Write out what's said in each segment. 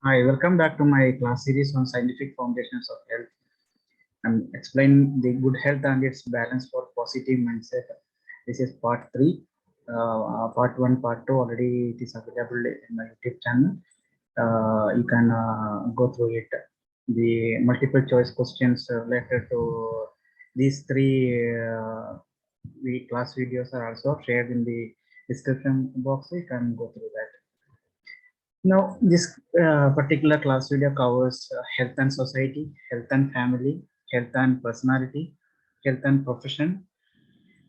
Hi, welcome back to my class series on scientific foundations of health. I'm explaining the good health and its balance for positive mindset. This is part three. Part one, part two already it is available in my YouTube channel. You can go through it. The multiple choice questions related to these three class videos are also shared in the description box. You can go through that. Now, this particular class video covers health and society, health and family, health and personality, health and profession,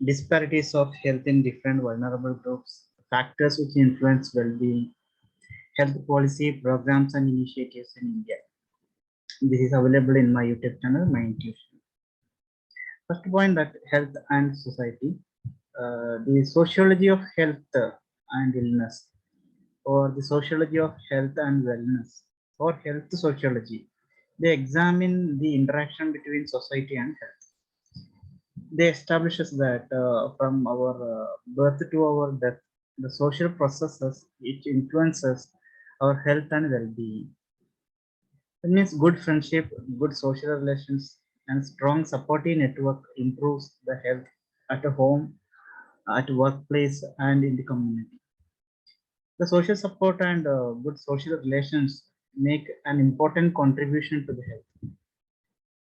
disparities of health in different vulnerable groups, factors which influence well-being, health policy, programs and initiatives in India. This is available in my YouTube channel, My Intuition. First point, that health and society, the sociology of health and illness, or the sociology of health and wellness, or health sociology. They examine the interaction between society and health. They establishes that from our birth to our death, the social processes which influences our health and well-being. It means good friendship, good social relations, and strong supportive network improves the health at home, at workplace, and in the community. The social support and good social relations make an important contribution to the health.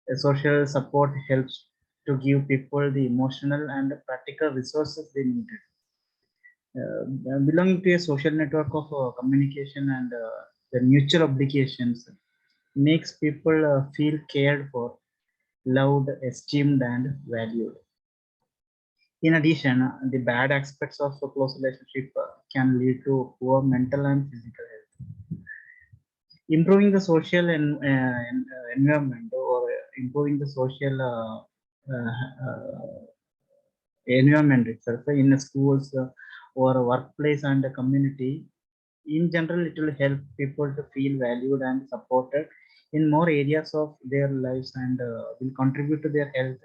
The social support helps to give people the emotional and practical resources they need. Belonging to a social network of communication and the mutual obligations makes people feel cared for, loved, esteemed, and valued. In addition, the bad aspects of a close relationship can lead to poor mental and physical health. Improving the social environment, or improving the social environment itself in schools or workplace and the community. In general, it will help people to feel valued and supported in more areas of their lives, and will contribute to their health,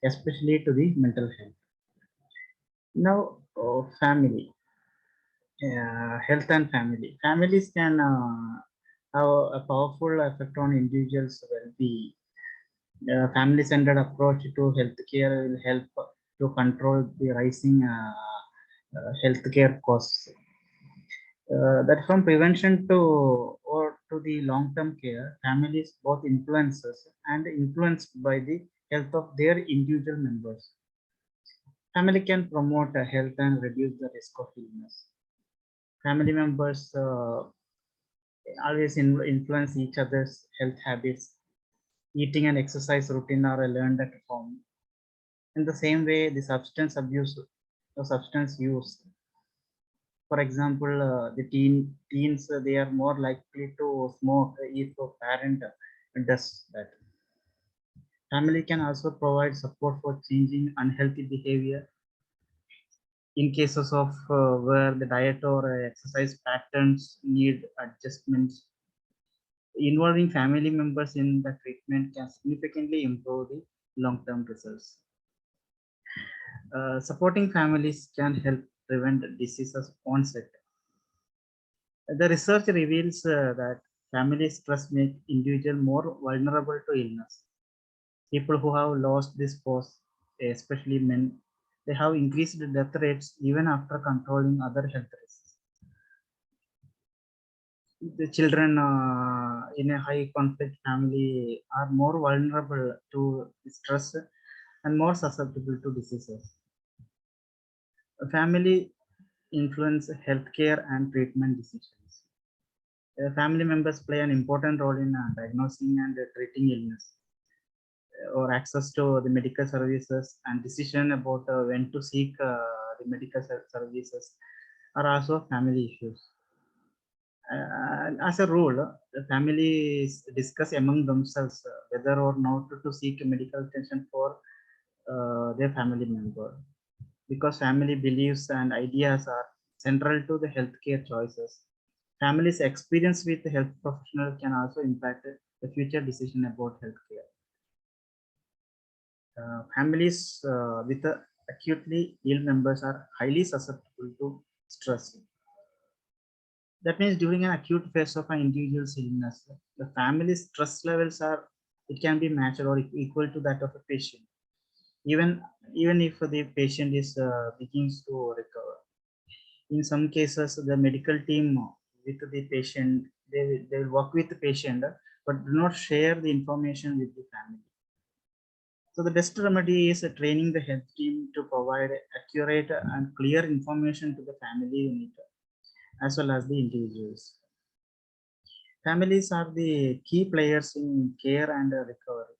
especially to the mental health. Now, family, health and family. Families can have a powerful effect on individuals' well-being. Family-centered approach to healthcare will help to control the rising healthcare costs. That from prevention to or to the long-term care, families both influences and influenced by the health of their individual members. Family can promote health and reduce the risk of illness. Family members always influence each other's health habits. Eating and exercise routine are learned at home. In the same way, the substance abuse or substance use. For example, the teens, they are more likely to smoke if a parent does that. Family can also provide support for changing unhealthy behavior in cases of where the diet or exercise patterns need adjustments. Involving family members in the treatment can significantly improve the long-term results. Supporting families can help prevent diseases onset. The research reveals that family stress makes individuals more vulnerable to illness. People who have lost this spouse, especially men, they have increased death rates even after controlling other health risks. The children in a high conflict family are more vulnerable to stress and more susceptible to diseases. Family influence healthcare and treatment decisions. Family members play an important role in diagnosing and treating illness, or access to the medical services, and decision about when to seek the medical services are also family issues. As a rule, the families discuss among themselves whether or not to seek medical attention for their family member, because family beliefs and ideas are central to the healthcare choices. Families' experience with the health professional can also impact the future decision about healthcare. Families with acutely ill members are highly susceptible to stress. That means during an acute phase of an individual's illness, the family's stress levels are, it can be matched or equal to that of a patient. Even even if the patient is begins to recover. In some cases, the medical team with the patient, they will work with the patient, but do not share the information with the family. So the best remedy is training the health team to provide accurate and clear information to the family unit as well as the individuals. Families are the key players in care and recovery.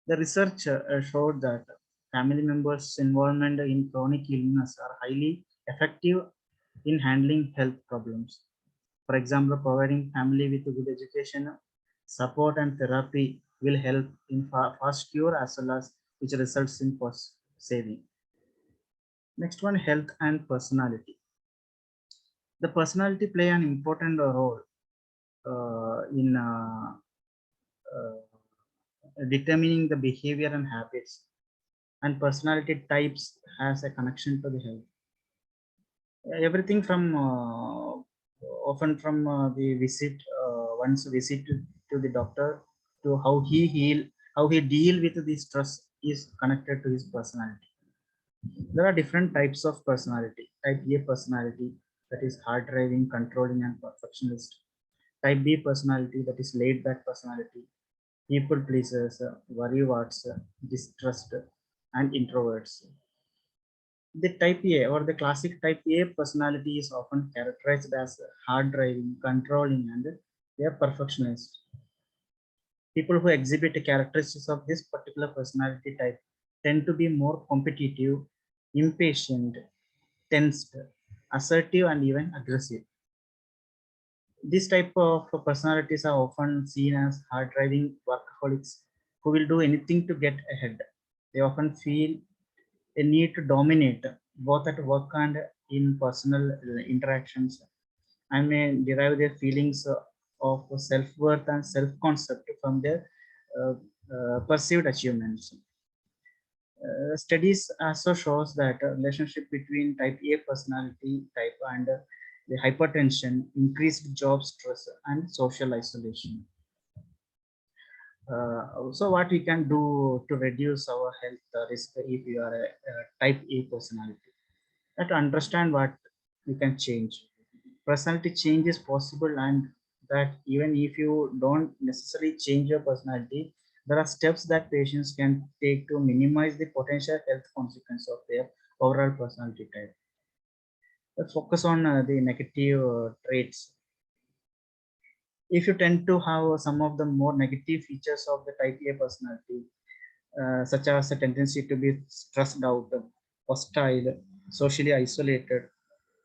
The research showed that family members' involvement in chronic illness are highly effective in handling health problems. For example, providing family with good education, support, and therapy will help in fast cure as well as which results in cost saving. Next one, health and personality. The personality play an important role in determining the behavior and habits, and personality types has a connection to the health. Everything from often from the visit once visit to the doctor to how he deal with the stress is connected to his personality. There are different types of personality. Type A personality, that is hard driving, controlling, and perfectionist. Type B personality, that is laid back personality, people pleasers, worrywarts, distrust, and introverts. The type A or the classic type A personality is often characterized as hard driving, controlling, and they are perfectionists. People who exhibit the characteristics of this particular personality type tend to be more competitive, impatient, tensed, assertive, and even aggressive. This type of personalities are often seen as hard driving workaholics who will do anything to get ahead. They often feel a need to dominate both at work and in personal interactions, and may derive their feelings of self-worth and self-concept from their uh, perceived achievements. Studies also shows that a relationship between type A personality type and the hypertension, increased job stress, and social isolation. So what we can do to reduce our health risk if you are a type A personality? To understand what you can change. Personality change is possible, and that even if you don't necessarily change your personality, there are steps that patients can take to minimize the potential health consequence of their overall personality type. Let's focus on the negative traits. If you tend to have some of the more negative features of the type A personality, such as a tendency to be stressed out, hostile, socially isolated,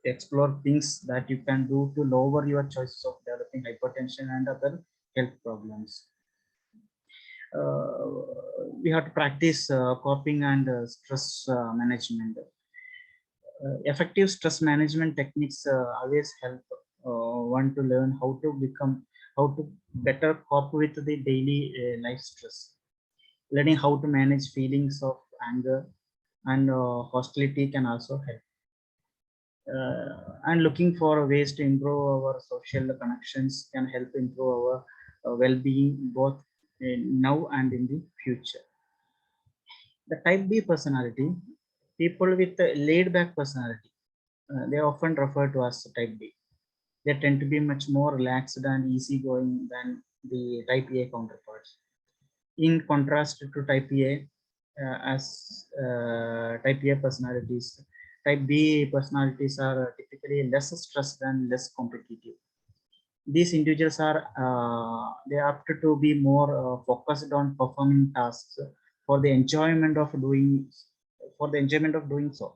explore things that you can do to lower your chances of developing hypertension and other health problems. We have to practice coping and stress management. Effective stress management techniques always help one to learn how to better cope with the daily life stress. Learning how to manage feelings of anger and hostility can also help. And looking for ways to improve our social connections can help improve our well-being both now and in the future. The type B personality, people with a laid-back personality, they often refer to as type B. They tend to be much more relaxed and easygoing than the type A counterparts. In contrast to type A, as type A personalities, type B personalities are typically less stressed and less competitive. These individuals are they are apt to be more focused on performing tasks for the enjoyment of doing so,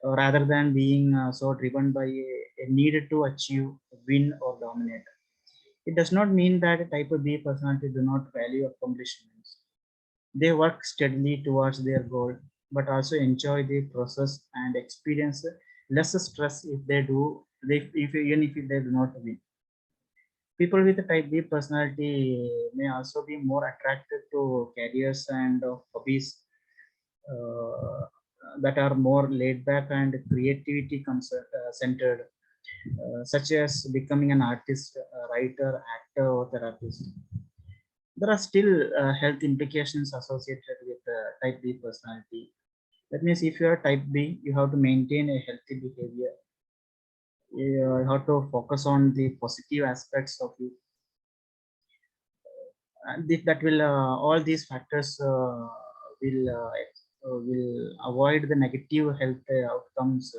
rather than being so driven by a need to achieve, win, or dominate. It does not mean that type B personality do not value accomplishments. They work steadily towards their goal, but also enjoy the process and experience less stress if they do, even if they do not win. People with a type B personality may also be more attracted to careers and hobbies uh, that are more laid back and creativity centered, such as becoming an artist, writer, actor, or therapist. There are still health implications associated with type B personality. That means if you are type B, you have to maintain a healthy behavior. You have to focus on the positive aspects of you. And that will all these factors will avoid the negative health outcomes,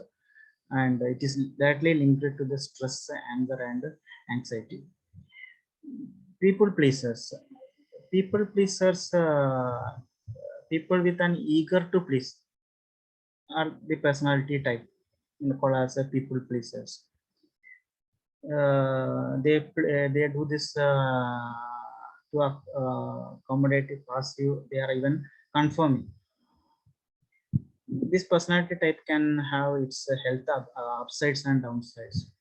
and it is directly linked to the stress, anger, and anxiety. People pleasers. People pleasers. People with an eager to please are the personality type called as a people pleasers. They do this to accommodate passive. They are even conforming. This personality type can have its health upsides and downsides.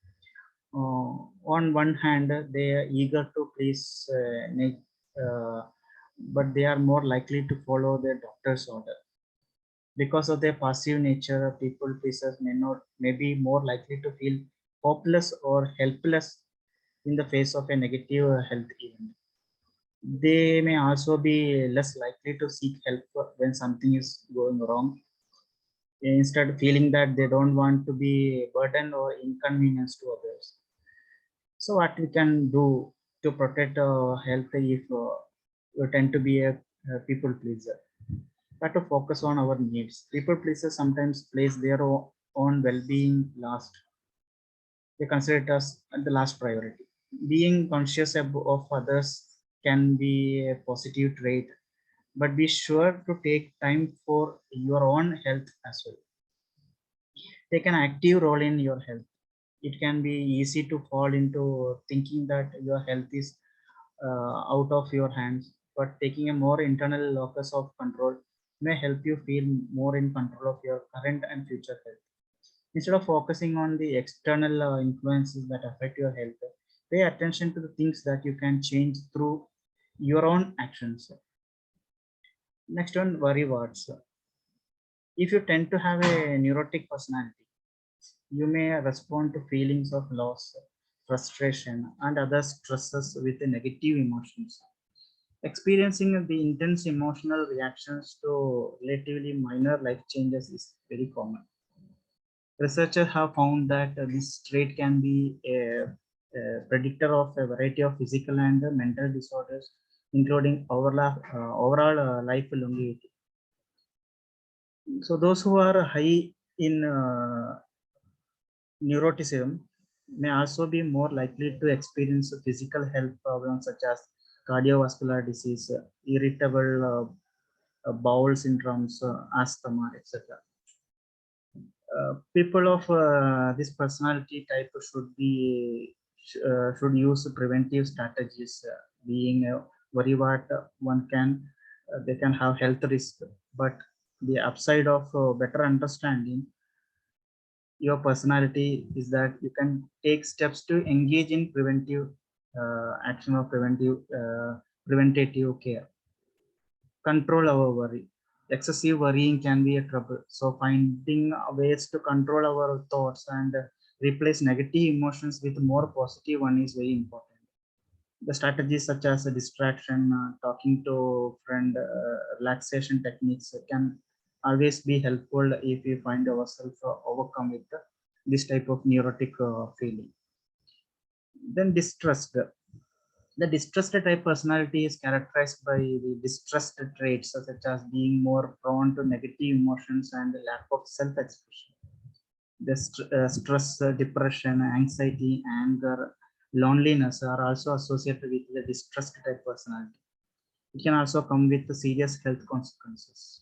On one hand, they are eager to please, uh, but they are more likely to follow their doctor's order. Because of their passive nature, people pleasers may be more likely to feel hopeless or helpless in the face of a negative health event. They may also be less likely to seek help when something is going wrong, instead of feeling that they don't want to be a burden or inconvenience to others. So what we can do to protect health if we tend to be a people pleaser? We have to focus on our needs. People pleasers sometimes place their own well-being last. They consider it as the last priority. Being conscious of others can be a positive trait, but be sure to take time for your own health as well. Take an active role in your health. It can be easy to fall into thinking that your health is out of your hands, but taking a more internal locus of control may help you feel more in control of your current and future health. Instead of focusing on the external influences that affect your health, pay attention to the things that you can change through your own actions. Next one, worry warts. If you tend to have a neurotic personality, you may respond to feelings of loss, frustration, and other stresses with negative emotions. Experiencing the intense emotional reactions to relatively minor life changes is very common. Researchers have found that this trait can be a predictor of a variety of physical and mental disorders, including overall life longevity. So those who are high in neuroticism may also be more likely to experience physical health problems such as cardiovascular disease, irritable bowel syndromes, asthma, etc. People of this personality type should use preventive strategies. Being worry what one can they can have health risk, but the upside of better understanding your personality is that you can take steps to engage in preventive action or preventative care. Control our worry. Excessive worrying can be a trouble. So finding ways to control our thoughts and replace negative emotions with more positive one is very important. The strategies such as a distraction, talking to friend, relaxation techniques can always be helpful if we find ourselves overcome with this type of neurotic feeling. Then distrust. The distrust type personality is characterized by the distrust traits such as being more prone to negative emotions and lack of self-expression. The stress, depression, anxiety, anger, loneliness are also associated with the distrust type personality. It can also come with serious health consequences.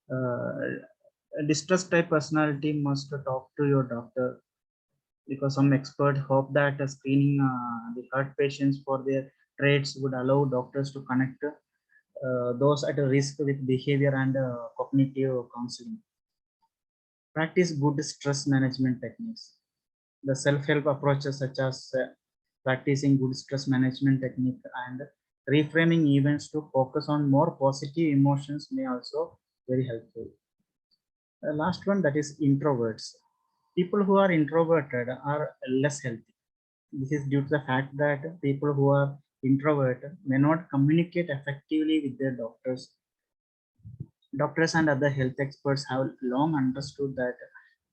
A distrust type personality must talk to your doctor, because some experts hope that screening the heart patients for their traits would allow doctors to connect those at a risk with behavior and cognitive counseling. Practice good stress management techniques. The self-help approaches such as practicing good stress management technique and reframing events to focus on more positive emotions may also very helpful. The last one, that is introverts. People who are introverted are less healthy. This is due to the fact that people who are introverted may not communicate effectively with their doctors. Doctors and other health experts have long understood that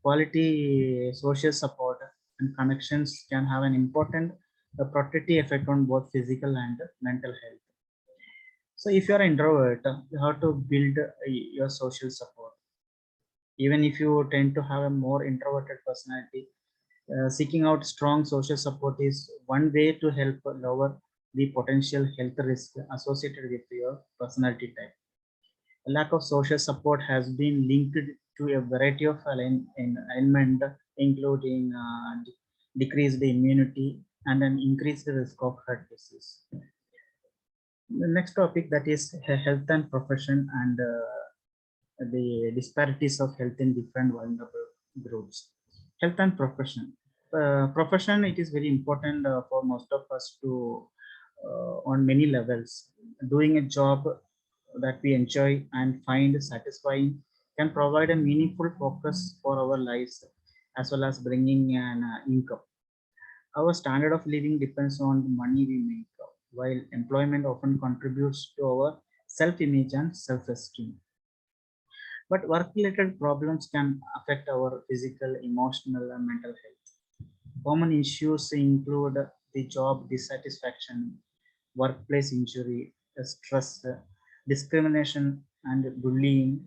quality social support and connections can have an important protective effect on both physical and mental health. So if you are an introvert, you have to build your social support. Even if you tend to have a more introverted personality, seeking out strong social support is one way to help lower the potential health risk associated with your personality type. A lack of social support has been linked to a variety of ailments, including decreased immunity and an increased risk of heart disease. The next topic, that is health and profession, and the disparities of health in different vulnerable groups. Health and profession. Profession, it is very important for most of us to, on many levels. Doing a job that we enjoy and find satisfying can provide a meaningful focus for our lives, as well as bringing an income. Our standard of living depends on the money we make, while employment often contributes to our self-image and self-esteem. But work-related problems can affect our physical, emotional, and mental health. Common issues include the job dissatisfaction, workplace injury, stress, discrimination and bullying,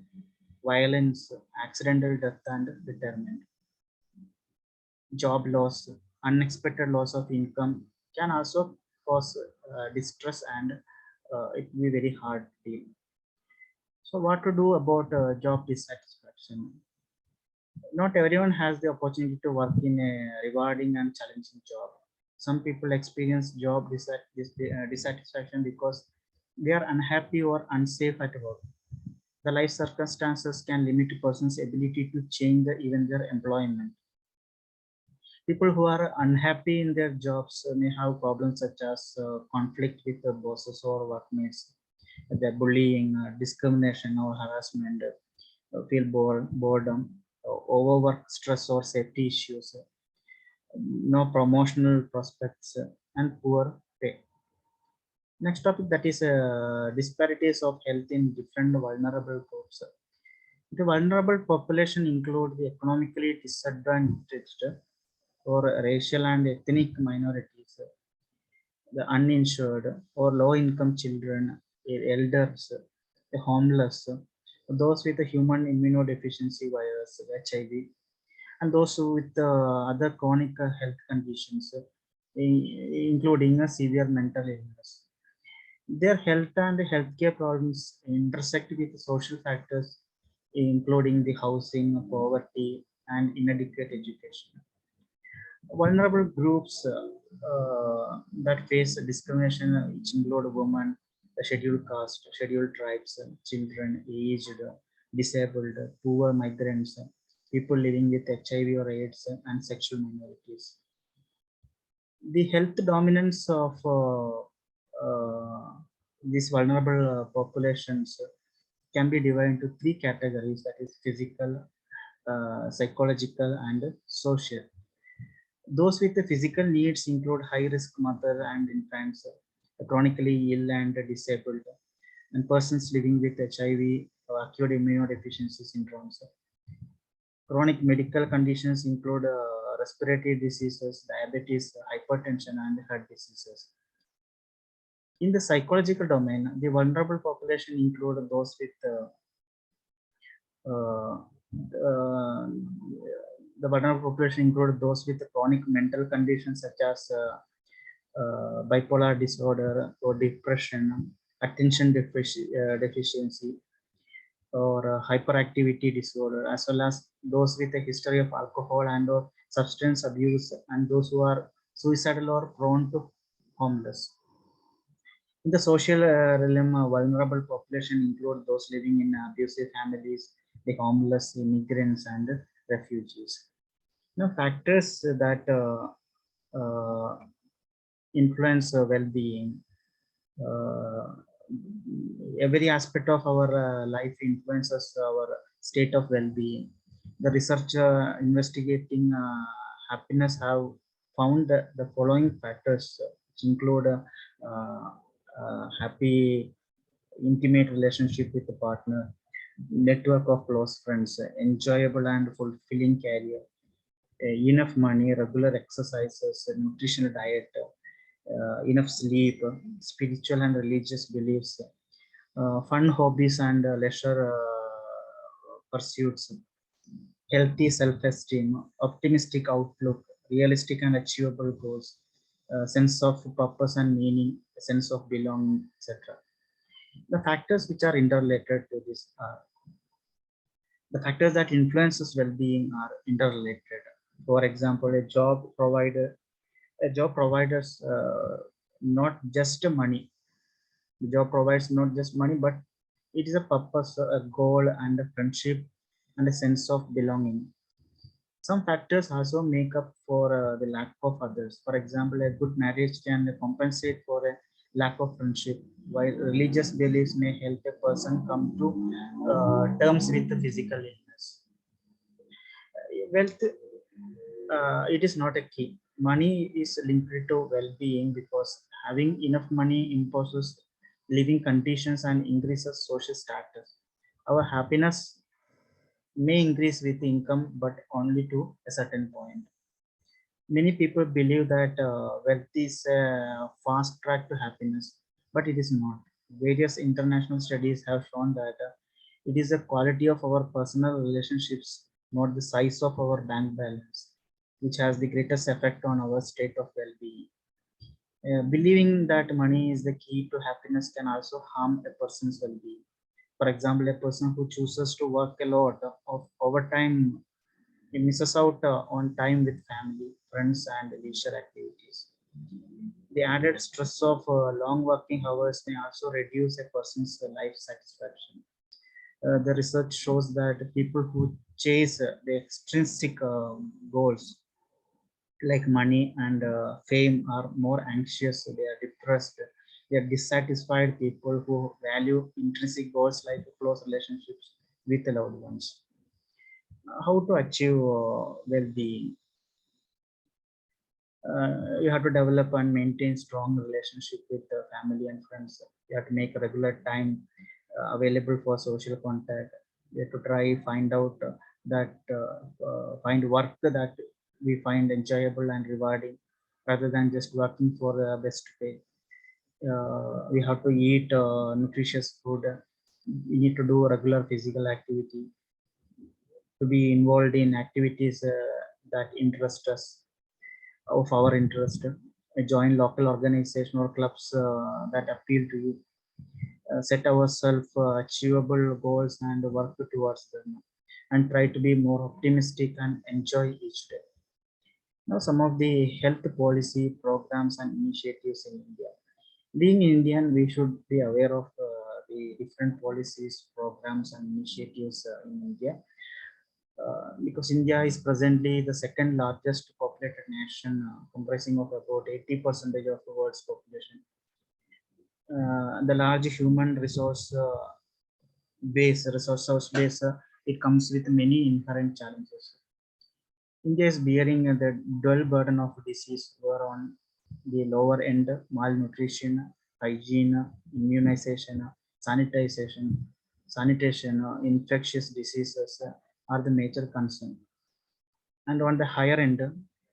violence, accidental death and retirement, job loss, unexpected loss of income can also cause distress, and it will be very hard deal. So what to do about job dissatisfaction? Not everyone has the opportunity to work in a rewarding and challenging job. Some people experience job dissatisfaction because they are unhappy or unsafe at work. The life circumstances can limit a person's ability to change even their employment. People who are unhappy in their jobs may have problems such as conflict with the bosses or workmates, the bullying, discrimination or harassment, feel boredom, overwork, stress or safety issues, no promotional prospects, and poor pay. Next topic, that is disparities of health in different vulnerable groups. The vulnerable population include the economically disadvantaged or racial and ethnic minorities, the uninsured or low income children, elders, the homeless, those with the human immunodeficiency virus, HIV, and those with other chronic health conditions, including a severe mental illness. Their health and healthcare problems intersect with social factors, including the housing, poverty, and inadequate education. Vulnerable groups that face discrimination, which include women, the scheduled caste, scheduled tribes, children, aged, disabled, poor migrants, people living with HIV or AIDS, and sexual minorities. The health dominance of these vulnerable populations can be divided into three categories, that is physical, psychological, and social. Those with the physical needs include high-risk mother and infants, chronically ill and disabled, and persons living with HIV or acute immunodeficiency syndromes. Chronic medical conditions include respiratory diseases, diabetes, hypertension, and heart diseases. In the psychological domain, the vulnerable population include those with uh, uh, the vulnerable population include those with chronic mental conditions such as bipolar disorder or depression, attention deficiency, or hyperactivity disorder, as well as those with a history of alcohol and or substance abuse, and those who are suicidal or prone to homeless. In the social realm, vulnerable population include those living in abusive families, the homeless, immigrants, and refugees. Now, factors that influence well-being. Uh, every aspect of our life influences our state of well-being. The research investigating happiness have found that the following factors, which include happy intimate relationship with the partner, network of close friends, enjoyable and fulfilling career, enough money, regular exercises, nutritional diet, enough sleep, spiritual and religious beliefs, fun hobbies and leisure pursuits, healthy self-esteem, optimistic outlook, realistic and achievable goals, sense of purpose and meaning, sense of belonging, etc. The factors which are interrelated to this are the factors that influences well-being are interrelated. For example, a job provides not just money. The job provides not just money, but it is a purpose, a goal, and a friendship, and a sense of belonging. Some factors also make up for the lack of others. For example, a good marriage can compensate for a lack of friendship, while religious beliefs may help a person come to terms with the physical illness. Wealth, it is not a key. Money is linked to well-being because having enough money imposes living conditions and increases social status. Our happiness may increase with income, but only to a certain point. Many people believe that wealth is a fast track to happiness, but it is not. Various international studies have shown that it is the quality of our personal relationships, not the size of our bank balance, which has the greatest effect on our state of well being. Believing that money is the key to happiness can also harm a person's well being. For example, a person who chooses to work a lot of overtime, he misses out on time with family, friends, and leisure activities. The added stress of long working hours may also reduce a person's life satisfaction. The research shows that people who chase the extrinsic goals like money and fame are more anxious, they are depressed, they are dissatisfied people who value intrinsic goals like close relationships with loved ones. How to achieve well-being? You have to develop and maintain strong relationship with family and friends. You have to make a regular time available for social contact. You have to try find out find work that we find enjoyable and rewarding rather than just working for the best pay. We have to eat nutritious food. We need to do regular physical activity, to be involved in activities that interest us, of our interest. Join local organization or clubs that appeal to you. Set ourselves achievable goals and work towards them, and try to be more optimistic and enjoy each day. Now, some of the health policy programs and initiatives in India. Being Indian, we should be aware of the different policies, programs, and initiatives in India, because India is presently the second largest populated nation, comprising of about 80% of the world's population. The large human resource base, it comes with many inherent challenges. India is bearing the dual burden of disease, where on the lower end, malnutrition, hygiene, immunization, sanitization, sanitation, infectious diseases are the major concern. And on the higher end,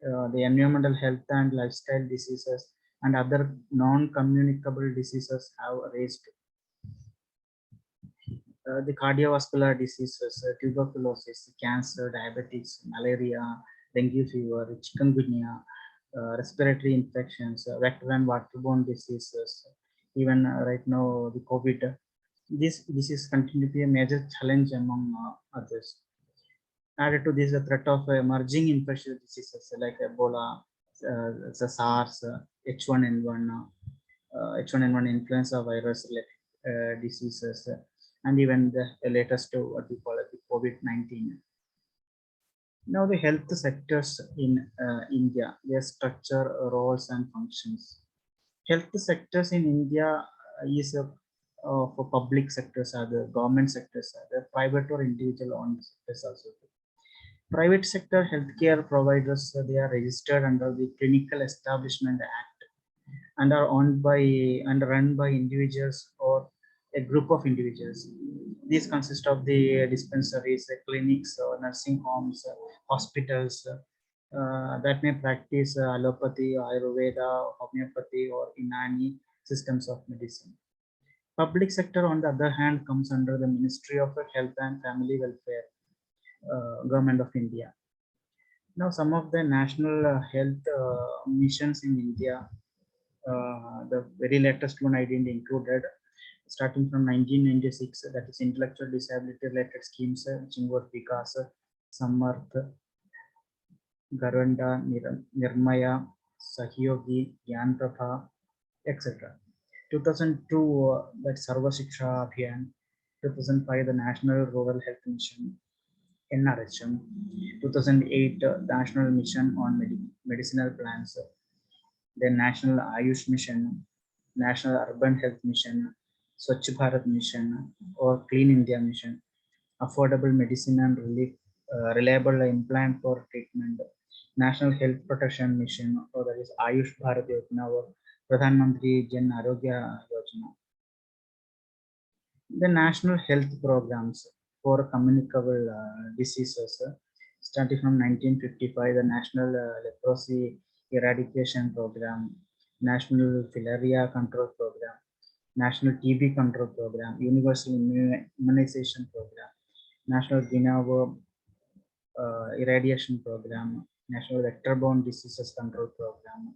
the environmental health and lifestyle diseases and other non-communicable diseases have raised. The cardiovascular diseases, tuberculosis, cancer, diabetes, malaria, dengue fever, chikungunya, respiratory infections, vector and waterborne diseases, even right now the COVID. This disease continue to be a major challenge among others. Added to this, the threat of emerging infectious diseases like Ebola, the SARS, H1N1, H1N1 influenza virus diseases, and even the latest what we call it, the COVID-19. Now, the health sectors in India, their structure, roles, and functions. Health sectors in India is for public sectors, are the government sectors, are the private or individual owned sectors also. Private sector healthcare providers, they are registered under the Clinical Establishment Act and are owned by and run by individuals or a group of individuals. These consist of the dispensaries, clinics, nursing homes, hospitals that may practice allopathy, Ayurveda, homeopathy, or Inani systems of medicine. Public sector, on the other hand, comes under the Ministry of Health and Family Welfare, Government of India. Now, some of the national health missions in India, the very latest one I didn't included, starting from 1996, that is intellectual disability related schemes, which include Vikas, Samarth, Garanda, Nirmaya, Sahyogi, Gyan Prabha, etc. 2002, that Sarva Shiksha Abhiyan. 2005, the National Rural Health Mission, NRHM. 2008, National Mission on Medicinal Plants, the National Ayush Mission, National Urban Health Mission, Swachh Bharat Mission, or Clean India Mission, Affordable Medicine and Reliable Implant for Treatment, National Health Protection Mission, or that is Ayush Bharat Yojana, or Pradhan Mantri Jan Arogya Yojana. The national health programs for communicable diseases, starting from 1955, the National Leprosy Eradication Program, National Filaria Control Program, National TB Control Program, Universal Immunization Program, National Guinea Irradiation Program, National Vector-Borne Diseases Control Program,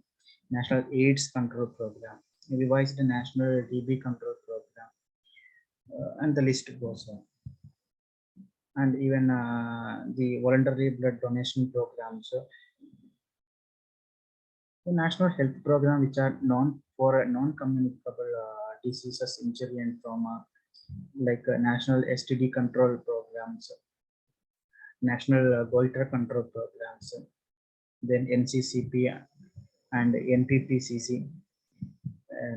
National AIDS Control Program, revised National TB Control Program, and the list goes on. And even the voluntary blood donation programs. The national health program, which are known for non-communicable diseases, injury and trauma, like national STD control programs, national goiter control programs, then NCCP and NPPCC,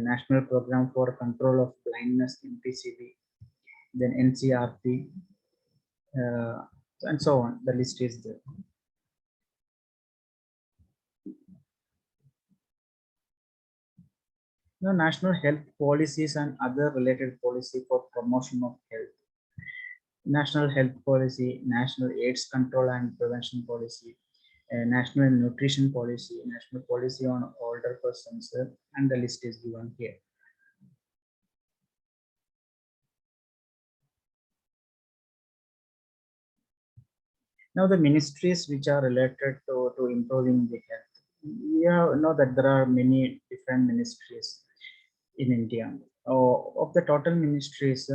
national program for control of blindness, NPCB, then NCRP, and so on. The list is there. Now, national health policies and other related policy for promotion of health. National health policy, national AIDS control and prevention policy, national nutrition policy, national policy on older persons, and the list is given here. Now, the ministries which are related to improving the health. We know that there are many different ministries in India. Of the total ministries,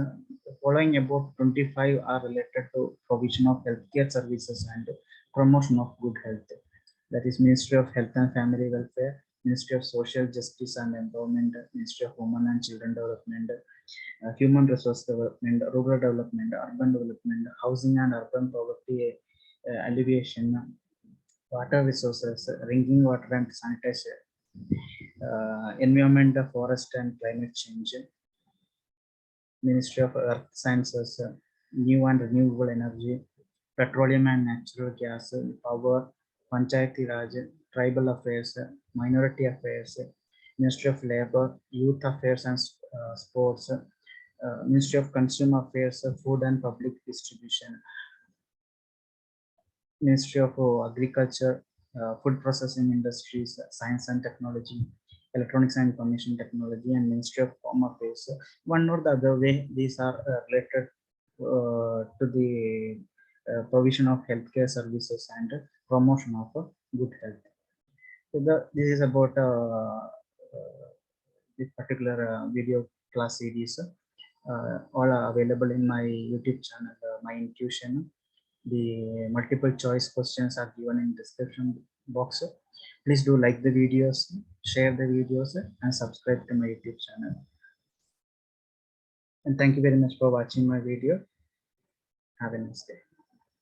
following about 25 are related to provision of healthcare services and promotion of good health. That is Ministry of Health and Family Welfare, Ministry of Social Justice and Empowerment, Ministry of Women and Children Development, Human Resource Development, Rural Development, Urban Development, Housing and Urban Poverty Alleviation, Water Resources, Drinking Water and Sanitation, Environment, Forest and Climate Change, Ministry of Earth Sciences, New and Renewable Energy, Petroleum and Natural Gas, Power, Panchayati Raj, Tribal Affairs, Minority Affairs, Ministry of Labor, Youth Affairs and Sports, Ministry of Consumer Affairs, Food and Public Distribution, Ministry of Agriculture, Food Processing Industries, Science and Technology, Electronics and Information Technology, and Ministry of Home Affairs. One or the other way, these are related to the provision of healthcare services and promotion of good health. So this is about this particular video class series. All are available in my YouTube channel, My Intuition. The multiple choice questions are given in description box. Please do like the videos, share the videos, and subscribe to my YouTube channel. And thank you very much for watching my video. Have a nice day.